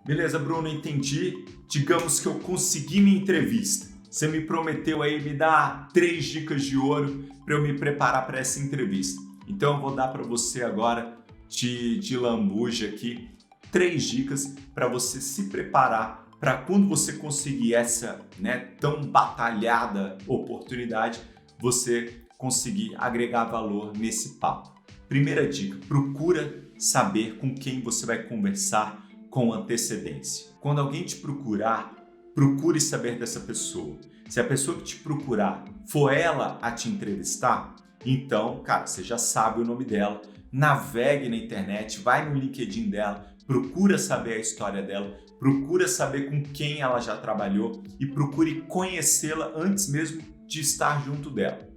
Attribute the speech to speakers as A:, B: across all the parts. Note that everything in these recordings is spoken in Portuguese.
A: Beleza, Bruno, entendi. Digamos que eu consegui minha entrevista. Você me prometeu aí me dar 3 dicas de ouro para eu me preparar para essa entrevista. Então eu vou dar para você agora, de lambuja aqui, 3 dicas para você se preparar para quando você conseguir essa, tão batalhada oportunidade, você conseguir agregar valor nesse papo. Primeira dica, procura saber com quem você vai conversar com antecedência. Quando alguém te procurar, procure saber dessa pessoa. Se a pessoa que te procurar for ela a te entrevistar, então, cara, você já sabe o nome dela, navegue na internet, vai no LinkedIn dela, procura saber a história dela, procura saber com quem ela já trabalhou e procure conhecê-la antes mesmo de estar junto dela.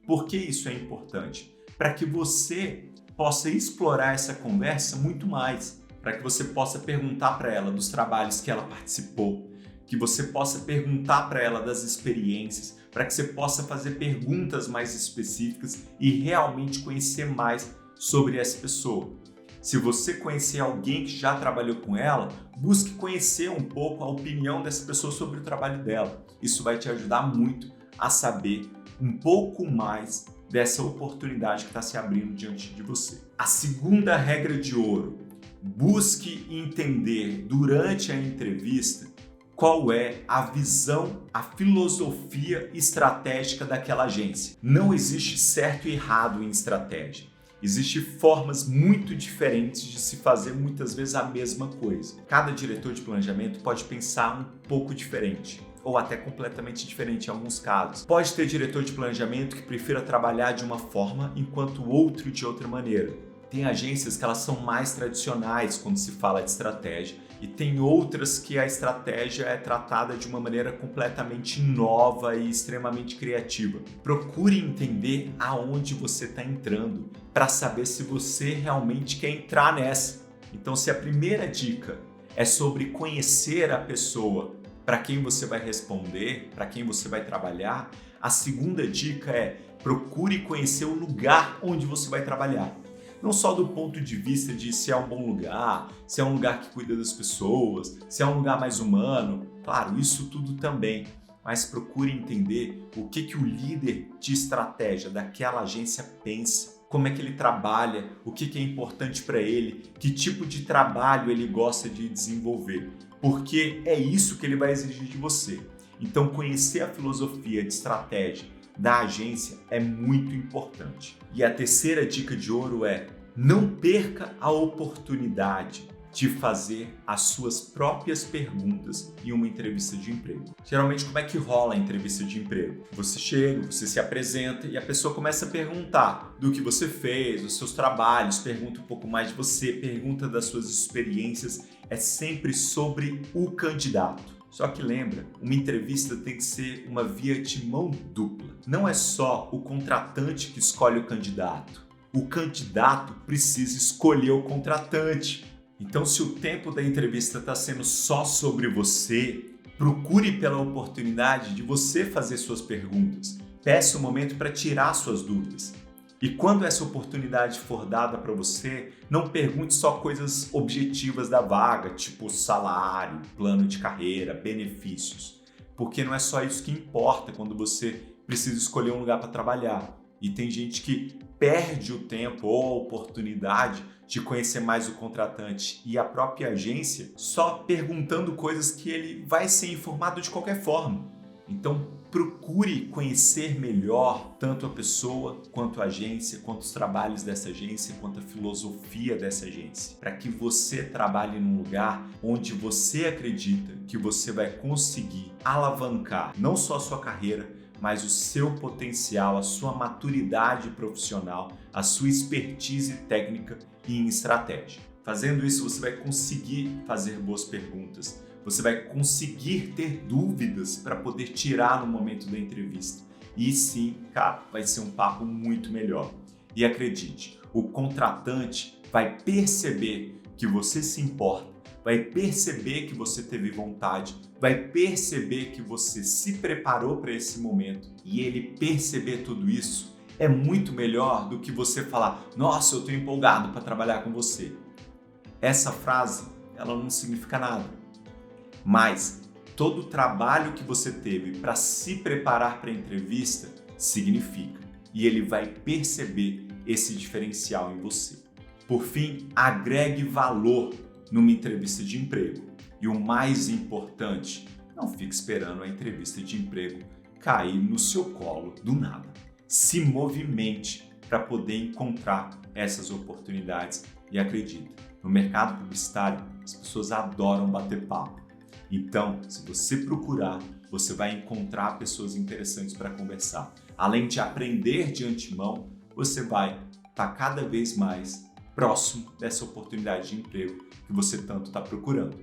A: Por que isso é importante? Para que você possa explorar essa conversa muito mais, para que você possa perguntar para ela dos trabalhos que ela participou, que você possa perguntar para ela das experiências, para que você possa fazer perguntas mais específicas e realmente conhecer mais sobre essa pessoa. Se você conhecer alguém que já trabalhou com ela, busque conhecer um pouco a opinião dessa pessoa sobre o trabalho dela. Isso vai te ajudar muito a saber um pouco mais dessa oportunidade que está se abrindo diante de você. A segunda regra de ouro: busque entender durante a entrevista qual é a visão, a filosofia estratégica daquela agência. Não existe certo e errado em estratégia. Existem formas muito diferentes de se fazer muitas vezes a mesma coisa. Cada diretor de planejamento pode pensar um pouco diferente, ou até completamente diferente em alguns casos. Pode ter diretor de planejamento que prefira trabalhar de uma forma, enquanto o outro de outra maneira. Tem agências que elas são mais tradicionais quando se fala de estratégia, e tem outras que a estratégia é tratada de uma maneira completamente nova e extremamente criativa. Procure entender aonde você está entrando para saber se você realmente quer entrar nessa. Então, se a primeira dica é sobre conhecer a pessoa para quem você vai responder, para quem você vai trabalhar, a segunda dica é procure conhecer o lugar onde você vai trabalhar. Não só do ponto de vista de se é um bom lugar, se é um lugar que cuida das pessoas, se é um lugar mais humano, claro, isso tudo também, mas procure entender o que o líder de estratégia daquela agência pensa, como é que ele trabalha, o que é importante para ele, que tipo de trabalho ele gosta de desenvolver, porque é isso que ele vai exigir de você. Então, conhecer a filosofia de estratégia da agência é muito importante. E a terceira dica de ouro é: não perca a oportunidade de fazer as suas próprias perguntas em uma entrevista de emprego. Geralmente, como é que rola a entrevista de emprego? Você chega, você se apresenta e a pessoa começa a perguntar do que você fez, dos seus trabalhos, pergunta um pouco mais de você, pergunta das suas experiências. É sempre sobre o candidato. Só que lembra, uma entrevista tem que ser uma via de mão dupla. Não é só o contratante que escolhe o candidato. O candidato precisa escolher o contratante. Então, se o tempo da entrevista está sendo só sobre você, procure pela oportunidade de você fazer suas perguntas. Peça um momento para tirar suas dúvidas. E quando essa oportunidade for dada para você, não pergunte só coisas objetivas da vaga, tipo salário, plano de carreira, benefícios. Porque não é só isso que importa quando você precisa escolher um lugar para trabalhar. E tem gente que perde o tempo ou a oportunidade de conhecer mais o contratante e a própria agência só perguntando coisas que ele vai ser informado de qualquer forma. Então, procure conhecer melhor tanto a pessoa, quanto a agência, quanto os trabalhos dessa agência, quanto a filosofia dessa agência, para que você trabalhe num lugar onde você acredita que você vai conseguir alavancar não só a sua carreira, mas o seu potencial, a sua maturidade profissional, a sua expertise técnica e em estratégia. Fazendo isso, você vai conseguir fazer boas perguntas, você vai conseguir ter dúvidas para poder tirar no momento da entrevista. E sim, cara, vai ser um papo muito melhor. E acredite, o contratante vai perceber que você se importa, vai perceber que você teve vontade, vai perceber que você se preparou para esse momento. E ele perceber tudo isso é muito melhor do que você falar: nossa, eu estou empolgado para trabalhar com você. Essa frase ela não significa nada. Mas todo o trabalho que você teve para se preparar para a entrevista significa. E ele vai perceber esse diferencial em você. Por fim, agregue valor numa entrevista de emprego. E o mais importante, não fique esperando a entrevista de emprego cair no seu colo do nada. Se movimente para poder encontrar essas oportunidades e acredita, no mercado publicitário as pessoas adoram bater papo. Então, se você procurar, você vai encontrar pessoas interessantes para conversar. Além de aprender de antemão, você vai estar cada vez mais próximo dessa oportunidade de emprego que você tanto está procurando.